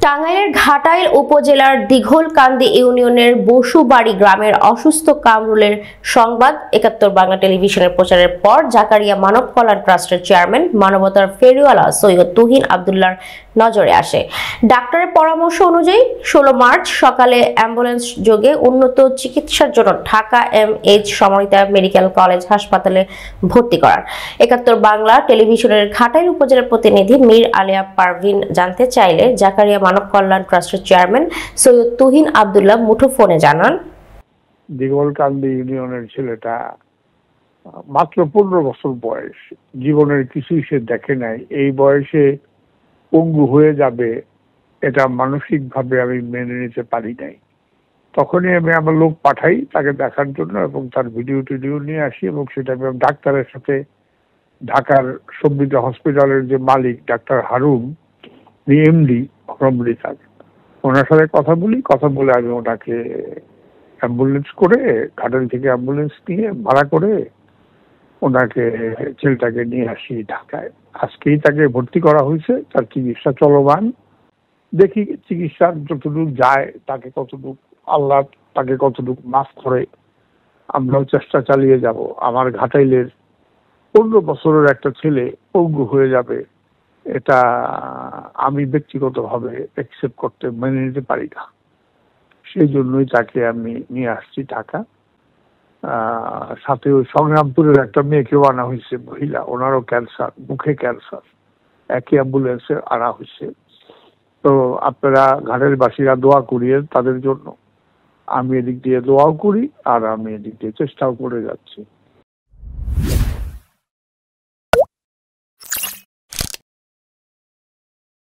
টাঙ্গাইলের ঘাটাইল উপজেলার দিঘলকান্দি ইউনিয়নের বসুবাড়ি গ্রামের অসুস্থ কামরুলের সংবাদ ৭১ বাংলা টেলিভিশনের প্রচারের পর জাকারিয়া মানব কল্যাণ ট্রাস্টের চেয়ারম্যান মানবতার ফেরিওয়ালা সৈয়দ তুহিন আব্দুল্লাহর নজরে আসে। ডাক্তারের পরামর্শ অনুযায়ী ১৬ মার্চ সকালে অ্যাম্বুলেন্স যোগে উন্নত চিকিৎসার জন্য Dhaka MH Samorita medical college হাসপাতালে ভর্তি করান। ৭১ বাংলা টেলিভিশনের ঘাটাইল উপজেলার প্রতিনিধি মীর আলিয়া পারভিন জানতে চাইলে জাকারিয়া মানব কল্যাণ ট্রাস্টের চেয়ারম্যান সৈয়দ তুহিন আব্দুল্লাহ মুঠোফোনে জানান, দিঘলকান্দি ইউনিয়নের ছেলেটা মাত্র ১৫ বছর বয়স, জীবনের কিছুই সে দেখে নাই। এই বয়সে পঙ্গু হয়ে যাবে এটা মানসিক ভাবে আমি মেনে নিতে পারি নাই। তখনই আমি আমার লোক পাঠাই তাকে দেখার জন্য এবং তার ভিডিও টিডিও নিয়ে আসি এবং সেটা আমি ডাক্তারের সাথে ঢাকার সমৃদ্ধ হসপিটালের যে মালিক ডাক্তার হারুন এমডি অমৃতার ওনার সাথে কথা বলে আমি ওনাকে অ্যাম্বুলেন্স করে ঘাটাল থেকে অ্যাম্বুলেন্স নিয়ে ভাড়া করে ওনাকে ছেলেটাকে নিয়ে আসি ঢাকায়। আজকেই তাকে ভর্তি করা হয়েছে, তার চিকিৎসা চলমান। দেখি চিকিৎসার যতটুকু যায় তাকে কতটুকু আল্লাহ তাকে কতটুকু মাফ করে, আমরাও চেষ্টা চালিয়ে যাব। আমার ঘাটাইলের ১৫ বছরের একটা ছেলে পঙ্গু হয়ে যাবে এটা আমি ব্যক্তিগতভাবে অ্যাকসেপ্ট করতে মেনে নিতে পারি না। সেই জন্যই তাকে আমি নিয়ে আসছি ঢাকা। সাথে ওই সংগ্রামপুরের একটা মেয়েকেও আনা হয়েছে, মহিলা, ওনারও ক্যান্সার, মুখে ক্যান্সার, একই অ্যাম্বুলেন্সে আনা হয়েছে। তো আপনারা ঘাটের বাসীরা দোয়া করিয়ে তাদের জন্য। আমি এদিক দিয়ে দোয়াও করি আর আমি এদিক দিয়ে চেষ্টাও করে যাচ্ছি।